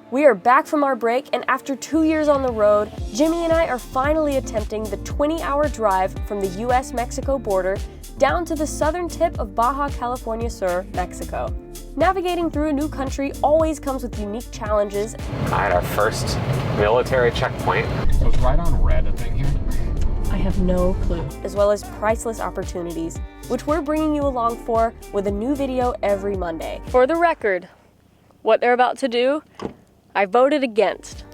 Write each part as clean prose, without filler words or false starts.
We are back from our break, and after 2 years on the road, Jimmy and I are finally attempting the 20-hour drive from the US-Mexico border down to the southern tip of Baja California Sur, Mexico. Navigating through a new country always comes with unique challenges. Alright, our first military checkpoint. So it's right on red, I think, here. I have no clue. As well as priceless opportunities, which we're bringing you along for with a new video every Monday. For the record, what they're about to do, I voted against.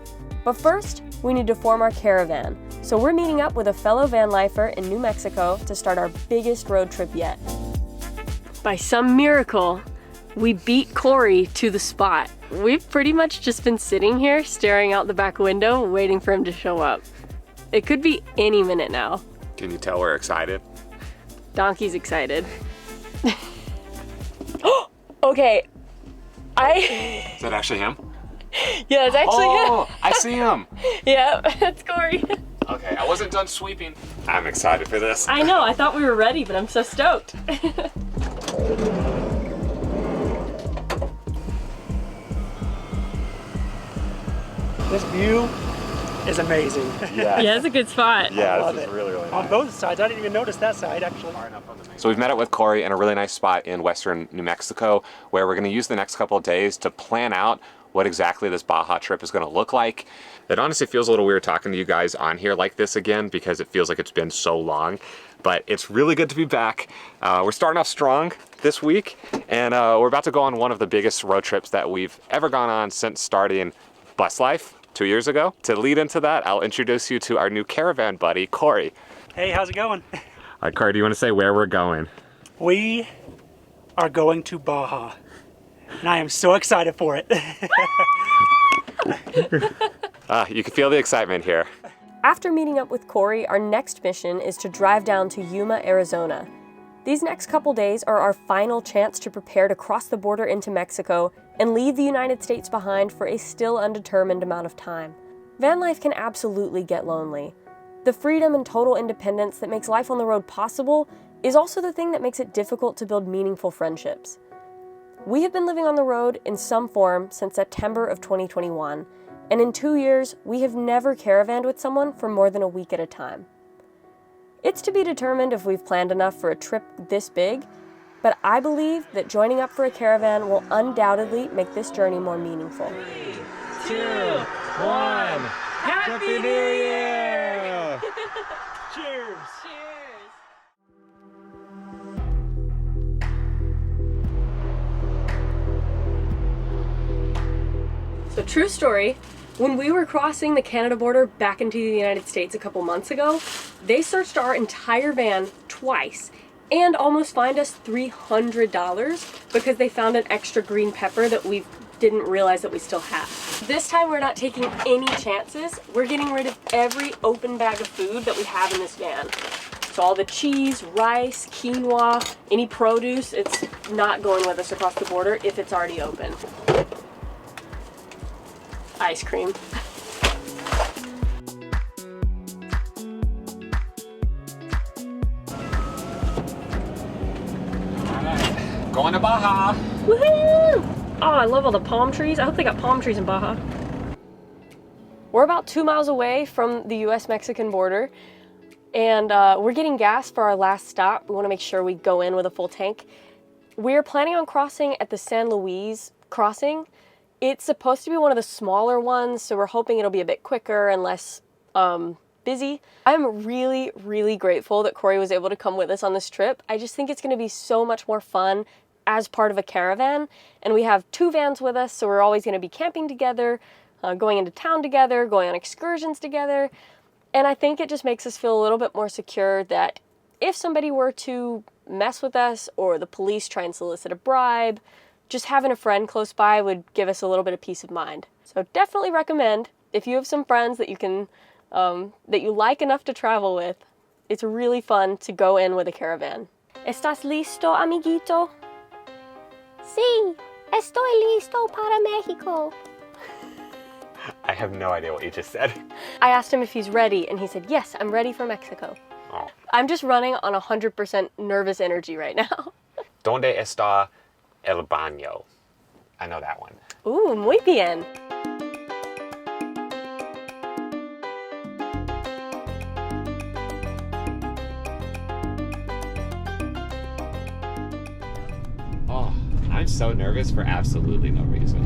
But first, we need to form our caravan. So we're meeting up with a fellow van lifer in New Mexico to start our biggest road trip yet. By some miracle, we beat Cory to the spot. We've pretty much just been sitting here staring out the back window waiting for him to show up. It could be any minute now. Can you tell we're excited? Donkey's excited. Okay, Is that actually him? Yeah, it's actually him. him. I see him. Yeah, that's Cory. Okay, I wasn't done sweeping. I'm excited for this. I know, I thought we were ready, but I'm so stoked. This view is amazing. Yeah, it's a good spot. Yeah, this is really nice. On both sides, I didn't even notice that side actually. So we've met up with Cory in a really nice spot in western New Mexico where we're going to use the next couple of days to plan out what exactly this Baja trip is going to look like. It honestly feels a little weird talking to you guys on here like this again because it feels like it's been so long, but it's really good to be back. We're starting off strong this week, and we're about to go on one of the biggest road trips that we've ever gone on since starting bus life 2 years ago. To lead into that, I'll introduce you to our new caravan buddy, Cory. Hey, how's it going? All right, Cory, do you want to say where we're going? We are going to Baja, and I am so excited for it. You can feel the excitement here. After meeting up with Cory, our next mission is to drive down to Yuma, Arizona. These next couple days are our final chance to prepare to cross the border into Mexico and leave the United States behind for a still undetermined amount of time. Van life can absolutely get lonely. The freedom and total independence that makes life on the road possible is also the thing that makes it difficult to build meaningful friendships. We have been living on the road in some form since September of 2021, and in 2 years, we have never caravanned with someone for more than a week at a time. It's to be determined if we've planned enough for a trip this big, but I believe that joining up for a caravan will undoubtedly make this journey more meaningful. 3, 2, 1. Happy New Year! Cheers! So true story, when we were crossing the Canada border back into the United States a couple months ago, they searched our entire van twice and almost fined us $300 because they found an extra green pepper that we didn't realize that we still had. This time we're not taking any chances. We're getting rid of every open bag of food that we have in this van. So all the cheese, rice, quinoa, any produce, it's not going with us across the border if it's already open. Ice cream. Alright, going to Baja. Woohoo! Oh, I love all the palm trees. I hope they got palm trees in Baja. We're about 2 miles away from the US-Mexican border, and we're getting gas for our last stop. We want to make sure we go in with a full tank. We're planning on crossing at the San Luis crossing. It's supposed to be one of the smaller ones, so we're hoping it'll be a bit quicker and less busy. I'm really, really grateful that Cory was able to come with us on this trip. I just think it's going to be so much more fun as part of a caravan, and we have 2 vans with us, so we're always going to be camping together, going into town together, going on excursions together, and I think it just makes us feel a little bit more secure that if somebody were to mess with us or the police try and solicit a bribe, just having a friend close by would give us a little bit of peace of mind. So definitely recommend, if you have some friends that you can, that you like enough to travel with, it's really fun to go in with a caravan. ¿Estás listo, amiguito? Sí, estoy listo para México. I have no idea what you just said. I asked him if he's ready, and he said, yes, I'm ready for Mexico. Oh. I'm just running on 100% nervous energy right now. ¿Dónde está el baño? I know that one. Ooh, muy bien. I'm so nervous for absolutely no reason.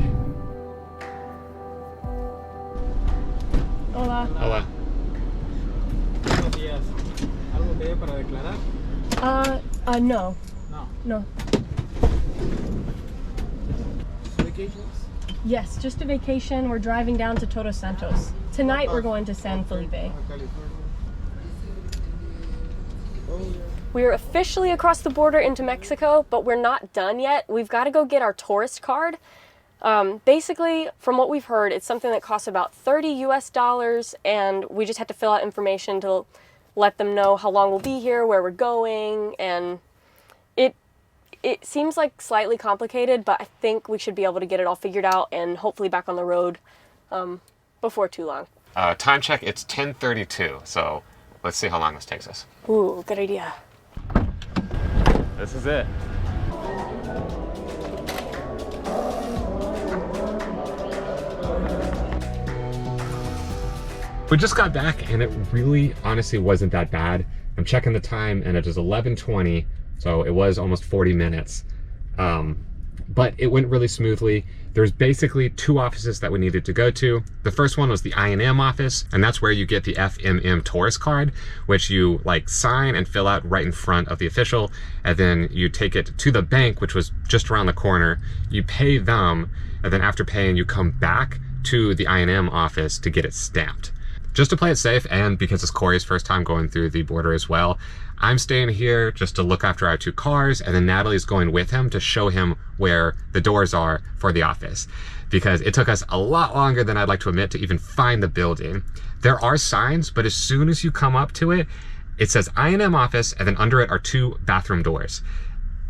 Hola. Hola. Buenos días. ¿Algo que haya para declarar? No. No. No. Vacations? Yes, just a vacation. We're driving down to Todos Santos. Tonight we're going to San Felipe. Baja California. Oh, yeah. We're officially across the border into Mexico, but we're not done yet. We've got to go get our tourist card. Basically, from what we've heard, it's something that costs about $30 US, and we just have to fill out information to let them know how long we'll be here, where we're going, and it seems like slightly complicated, but I think we should be able to get it all figured out and hopefully back on the road before too long. Time check, it's 10:32, so let's see how long this takes us. Ooh, good idea. This is it. We just got back and it really honestly wasn't that bad. I'm checking the time and it is 11:20, so it was almost 40 minutes. But it went really smoothly. There's basically two offices that we needed to go to. The first one was the I&M office, and that's where you get the FMM tourist card, which you like sign and fill out right in front of the official, and then you take it to the bank, which was just around the corner. You pay them, and then after paying, you come back to the I&M office to get it stamped. Just to play it safe, and because it's Cory's first time going through the border as well, I'm staying here just to look after our two cars, and then Natalie's going with him to show him where the doors are for the office, because it took us a lot longer than I'd like to admit to even find the building. There are signs, but as soon as you come up to it, it says I&M office, and then under it are two bathroom doors.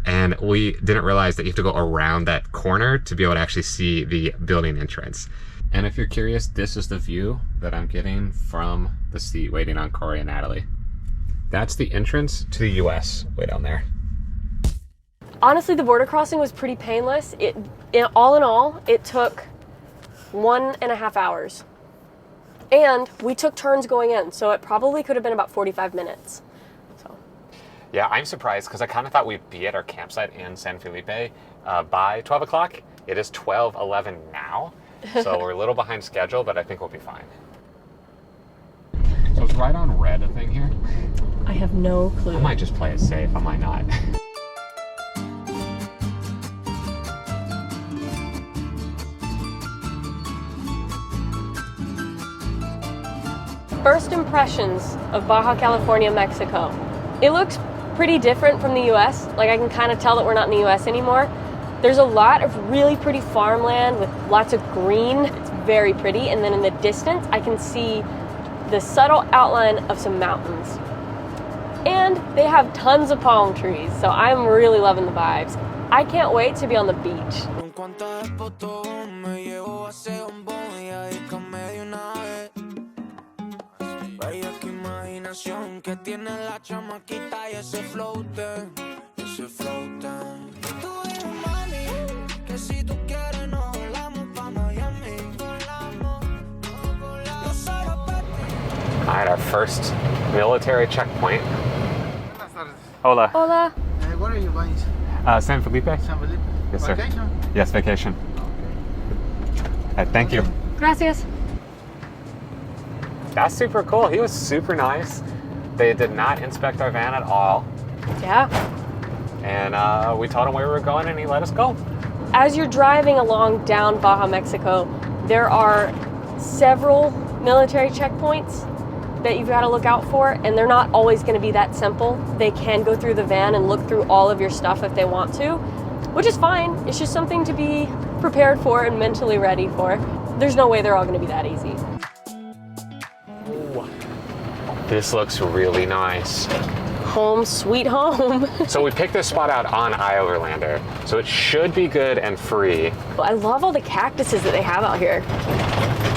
And we didn't realize that you have to go around that corner to be able to actually see the building entrance. And if you're curious, this is the view that I'm getting from the seat waiting on Cory and Natalie. That's the entrance to the US way down there. Honestly, the border crossing was pretty painless. All in all, it took 1.5 hours. And we took turns going in, so it probably could have been about 45 minutes. So. Yeah, I'm surprised because I kind of thought we'd be at our campsite in San Felipe by 12 o'clock. It is 12:11 now, so we're a little behind schedule, but I think we'll be fine. So it's right on red, a thing here. I have no clue. I might just play it safe, I might not. First impressions of Baja California, Mexico. It looks pretty different from the US. Like I can kind of tell that we're not in the US anymore. There's a lot of really pretty farmland with lots of green. It's very pretty. And then in the distance, I can see the subtle outline of some mountains. And they have tons of palm trees, so I'm really loving the vibes. I can't wait to be on the beach. All right, our first military checkpoint. Hola. Hola. Where are you going? San Felipe? San Felipe? Yes, sir. Vacation? Yes, vacation. Thank you. Gracias. That's super cool. He was super nice. They did not inspect our van at all. Yeah. And we told him where we were going and he let us go. As you're driving along down Baja, Mexico, there are several military checkpoints that you've got to look out for, and they're not always going to be that simple. They can go through the van and look through all of your stuff if they want to, which is fine. It's just something to be prepared for and mentally ready for. There's no way they're all going to be that easy. Ooh. This looks really nice. Home sweet home. So we picked this spot out on iOverlander, so it should be good and free. I love all the cactuses that they have out here.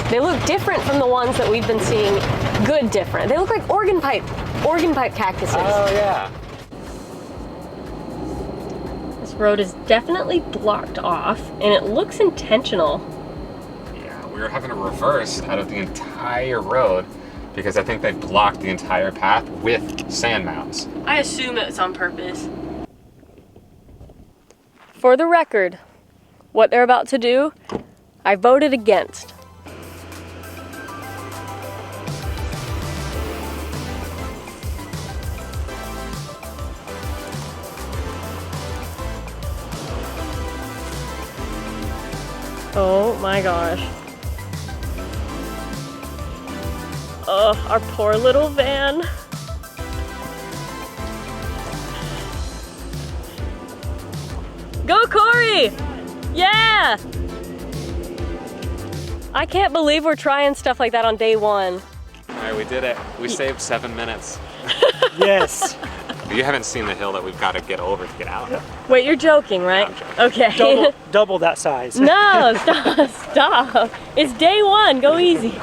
They look different from the ones that we've been seeing. Good different. They look like organ pipe cactuses. Oh yeah. This road is definitely blocked off, and it looks intentional. Yeah, we were having to reverse out of the entire road because I think they blocked the entire path with sand mounds. I assume it's on purpose. For the record, what they're about to do, I voted against. Oh my gosh. Oh, our poor little van. Go, Cory! Yeah! I can't believe we're trying stuff like that on day one. All right, we did it. We saved 7 minutes. Yes. You haven't seen the hill that we've got to get over to get out. Wait, you're joking, right? I'm joking. Okay. Double that size. No, stop. It's day one, go easy.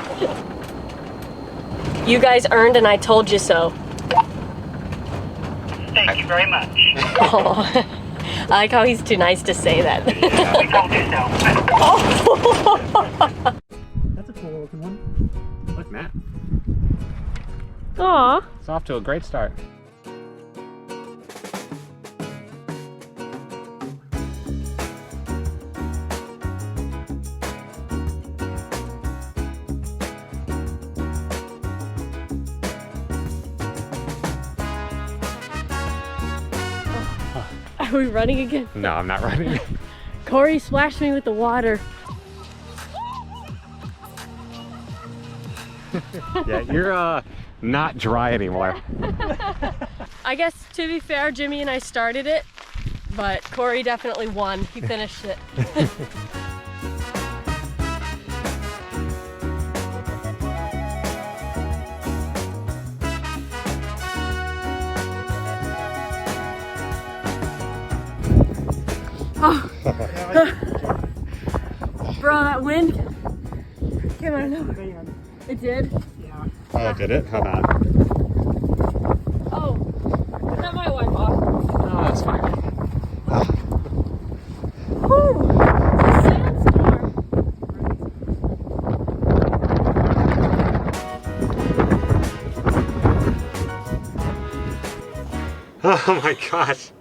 You guys earned and I told you so. Thank you very much. Oh, I like how he's too nice to say that. We told you so. That's a cool looking one. Look, Matt. Aw. It's off to a great start. Are we running again? No, I'm not running. Cory splashed me with the water. Yeah, you're not dry anymore. I guess, to be fair, Jimmy and I started it, but Cory definitely won. He finished it. Oh. Bro, that wind came out of nowhere. It did? Yeah. Oh, did it? Hold on. Oh, that might wipe off. Oh, that's fine. Whew, it's a sandstorm. Oh my gosh.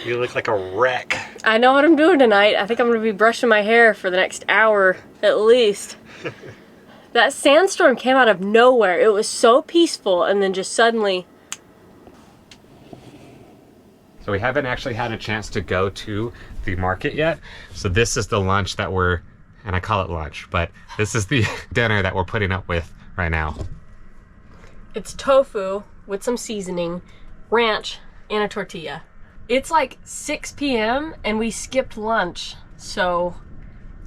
You look like a wreck. I know what I'm doing tonight. I think I'm gonna be brushing my hair for the next hour at least. That sandstorm came out of nowhere. It was so peaceful and then just suddenly. So we haven't actually had a chance to go to the market yet. So this is the lunch that we're, and I call it lunch, but this is the dinner that we're putting up with right now. It's tofu with some seasoning, ranch, and a tortilla. It's like 6 p.m. and we skipped lunch, so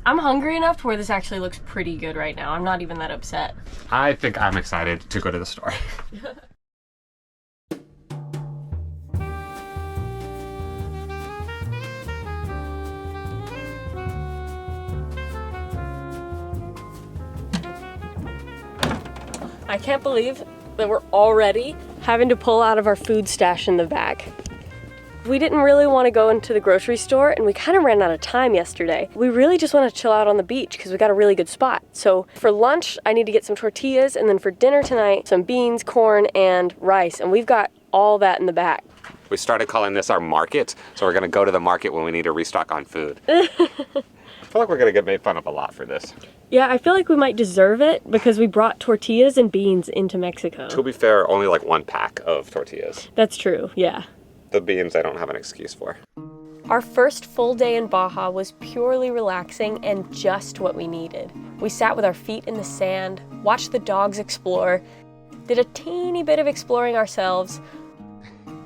I'm hungry enough to where this actually looks pretty good right now. I'm not even that upset. I think I'm excited to go to the store. I can't believe that we're already having to pull out of our food stash in the back. We didn't really want to go into the grocery store and we kind of ran out of time yesterday. We really just want to chill out on the beach because we got a really good spot. So for lunch, I need to get some tortillas, and then for dinner tonight, some beans, corn, and rice. And we've got all that in the back. We started calling this our market, so we're gonna go to the market when we need to restock on food. I feel like we're gonna get made fun of a lot for this. Yeah, I feel like we might deserve it because we brought tortillas and beans into Mexico. To be fair, only like 1 pack of tortillas. That's true, yeah. The beans I don't have an excuse for. Our first full day in Baja was purely relaxing and just what we needed. We sat with our feet in the sand, watched the dogs explore, did a teeny bit of exploring ourselves,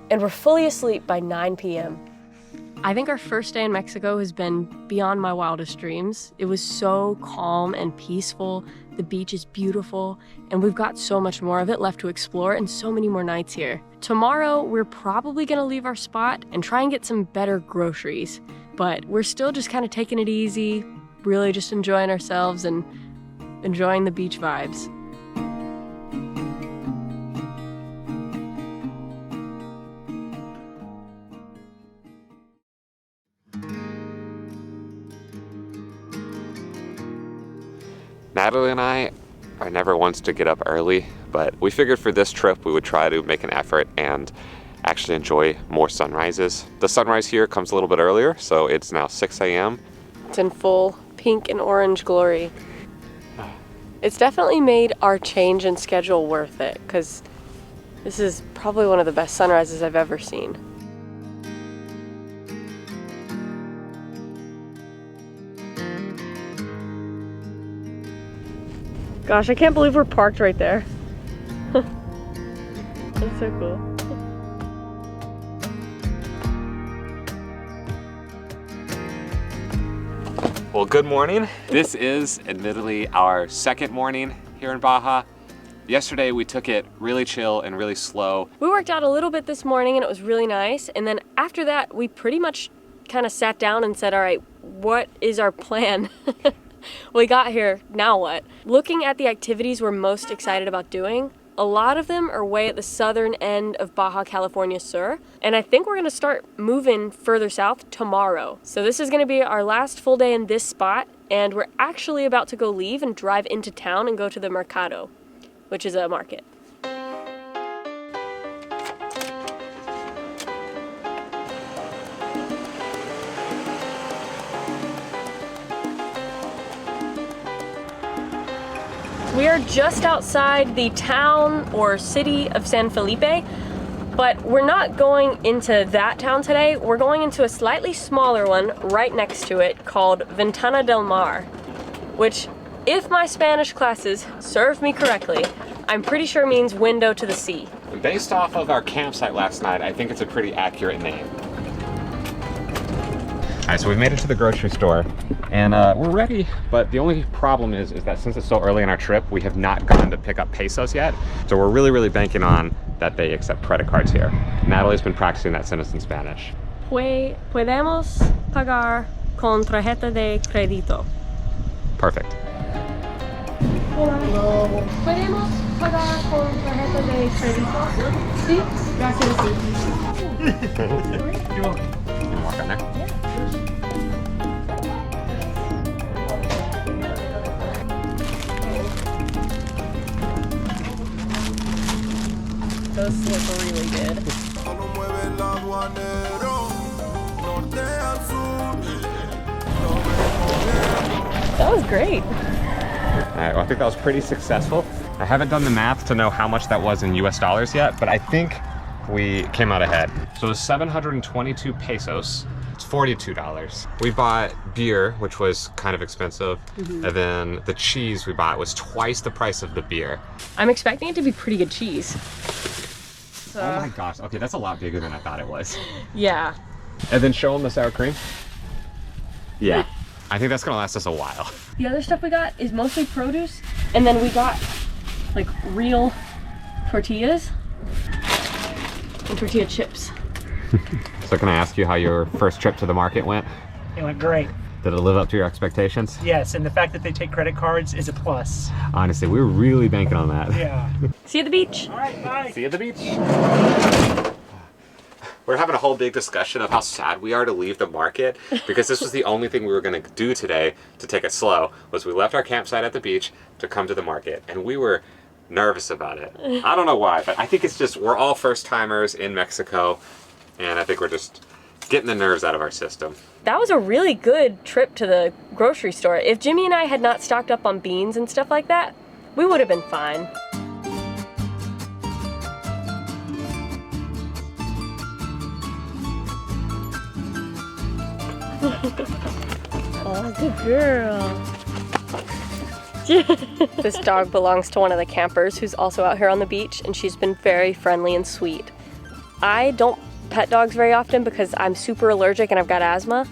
and were fully asleep by 9 p.m. I think our first day in Mexico has been beyond my wildest dreams. It was so calm and peaceful. The beach is beautiful, and we've got so much more of it left to explore and so many more nights here. Tomorrow, we're probably gonna leave our spot and try and get some better groceries, but we're still just kind of taking it easy, really just enjoying ourselves and enjoying the beach vibes. Natalie and I are never ones to get up early, but we figured for this trip we would try to make an effort, and actually enjoy more sunrises. The sunrise here comes a little bit earlier, so it's now 6 a.m. It's in full pink and orange glory. It's definitely made our change in schedule worth it, because this is probably one of the best sunrises I've ever seen. Gosh, I can't believe we're parked right there. That's so cool. Well, good morning. This is admittedly our second morning here in Baja. Yesterday we took it really chill and really slow. We worked out a little bit this morning and it was really nice. And then after that, we pretty much kind of sat down and said, all right, what is our plan? We got here, now what? Looking at the activities we're most excited about doing, a lot of them are way at the southern end of Baja California Sur, and I think we're gonna start moving further south tomorrow. So this is gonna be our last full day in this spot, and we're actually about to go leave and drive into town and go to the Mercado, which is a market. We are just outside the town or city of San Felipe, but we're not going into that town today. We're going into a slightly smaller one right next to it called Ventana del Mar, which, if my Spanish classes serve me correctly, I'm pretty sure means window to the sea. Based off of our campsite last night, I think it's a pretty accurate name. All right, so we've made it to the grocery store and we're ready, but the only problem is that since it's so early in our trip, we have not gone to pick up pesos yet. So we're really banking on that they accept credit cards here. Natalie's been practicing that sentence in Spanish. Podemos pagar con tarjeta de crédito. Perfect. Hola. ¿Podemos pagar con tarjeta de crédito? Sí, gracias. You can walk on there. Yeah. Those look really good. That was great. All right, well, I think that was pretty successful. I haven't done the math to know how much that was in US dollars yet, but I think we came out ahead. So it was 722 pesos. It's $42. We bought beer, which was kind of expensive, and then the cheese we bought was twice the price of the beer. I'm expecting it to be pretty good cheese. So, Oh my gosh, okay, that's a lot bigger than I thought it was. yeah. And then show them the sour cream. Yeah, I think that's gonna last us a while. The other stuff we got is mostly produce, and then we got like real tortillas and tortilla chips. So can I ask you how your first trip to the market went? It went great. Did it live up to your expectations? Yes, and the fact that they take credit cards is a plus. Honestly, we were really banking on that. Yeah. See you at the beach. All right, bye. See you at the beach. We're having a whole big discussion of how sad we are to leave the market because this was the only thing we were going to do today to take it slow, was we left our campsite at the beach to come to the market, and we were nervous about it. I don't know why, but I think it's just we're all first timers in Mexico, and I think we're just getting the nerves out of our system. That was a really good trip to the grocery store. If Jimmy and I had not stocked up on beans and stuff like that, we would have been fine. Oh, good girl. This dog belongs to one of the campers who's also out here on the beach, and she's been very friendly and sweet. I don't pet dogs very often because I'm super allergic and I've got asthma,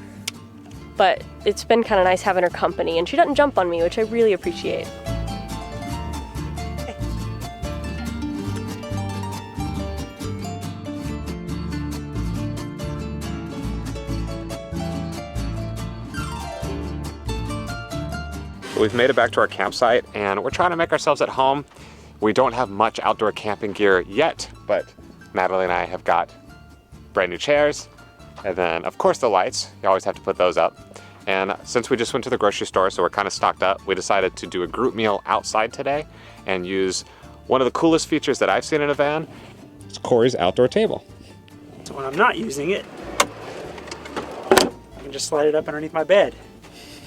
but it's been kind of nice having her company, and she doesn't jump on me, which I really appreciate. We've made it back to our campsite and we're trying to make ourselves at home. We don't have much outdoor camping gear yet, but Natalie and I have got brand new chairs, and then of course the lights. You always have to put those up. And since we just went to the grocery store, so we're kind of stocked up, we decided to do a group meal outside today and use one of the coolest features that I've seen in a van. It's Cory's outdoor table. So when I'm not using it, I can just slide it up underneath my bed.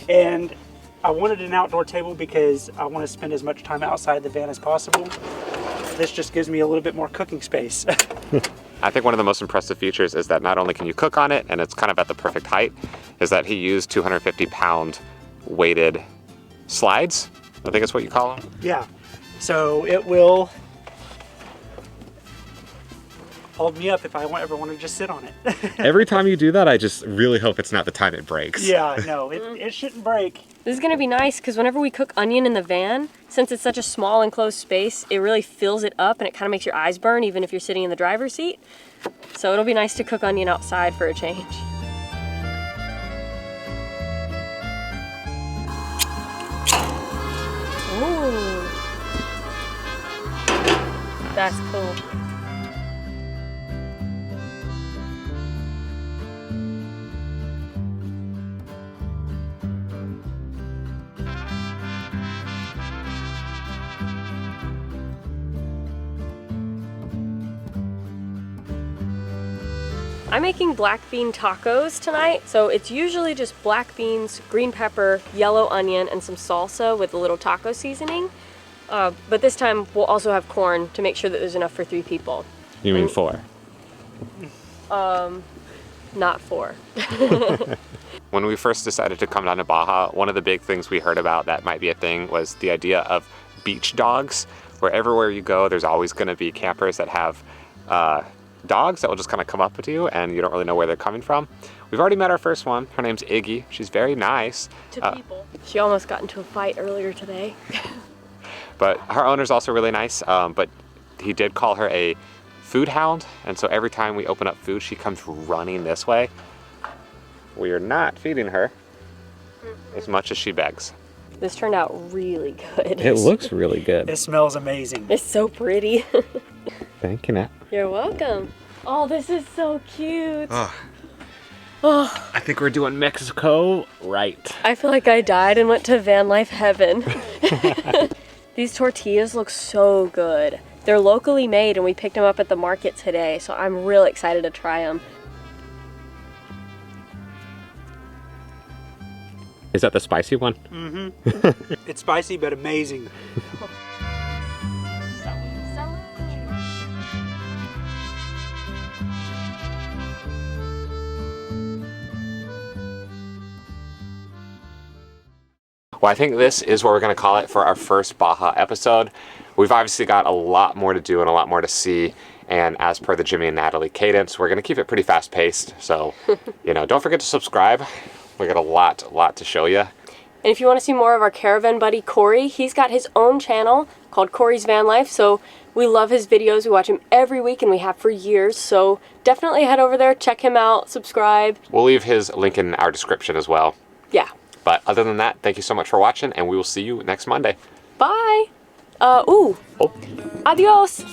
And I wanted an outdoor table because I want to spend as much time outside the van as possible. This just gives me a little bit more cooking space. I think one of the most impressive features is that not only can you cook on it, and it's kind of at the perfect height, is that he used 250-pound weighted slides. I think that's what you call them. Yeah, so it will hold me up if I ever want to just sit on it. Every time you do that, I just really hope it's not the time it breaks. Yeah, no, it shouldn't break. This is gonna be nice because whenever we cook onion in the van, since it's such a small enclosed space, it really fills it up and it kind of makes your eyes burn even if you're sitting in the driver's seat. So it'll be nice to cook onion outside for a change. Ooh. That's cool. I'm making black bean tacos tonight. So it's usually just black beans, green pepper, yellow onion, and some salsa with a little taco seasoning. But this time we'll also have corn to make sure that there's enough for 3 people. You mean 4? Not 4. When we first decided to come down to Baja, one of the big things we heard about that might be a thing was the idea of beach dogs, where everywhere you go, there's always going to be campers that have dogs that will just kind of come up to you and you don't really know where they're coming from. We've already met our first one. Her name's Iggy. She's very nice. To people. She almost got into a fight earlier today. But her owner's also really nice, but he did call her a food hound, and so every time we open up food, she comes running this way. We are not feeding her as much as she begs. This turned out really good. It looks really good. It smells amazing. It's so pretty. Thank you, Nat. You're welcome. Oh, this is so cute. I think we're doing Mexico right. I feel like I died and went to van life heaven. These tortillas look so good. They're locally made and we picked them up at the market today, so I'm real excited to try them. Is that the spicy one? Mm-hmm. It's spicy but amazing. Well, I think this is what we're going to call it for our first Baja episode. We've obviously got a lot more to do and a lot more to see. And as per the Jimmy and Natalie cadence, we're going to keep it pretty fast paced. So, don't forget to subscribe. We got a lot to show you. And if you want to see more of our caravan buddy, Cory, he's got his own channel called Cory's Van Life. So we love his videos. We watch him every week and we have for years. So definitely head over there, check him out, subscribe. We'll leave his link in our description as well. Yeah. But other than that, thank you so much for watching, and we will see you next Monday. Bye. Adios.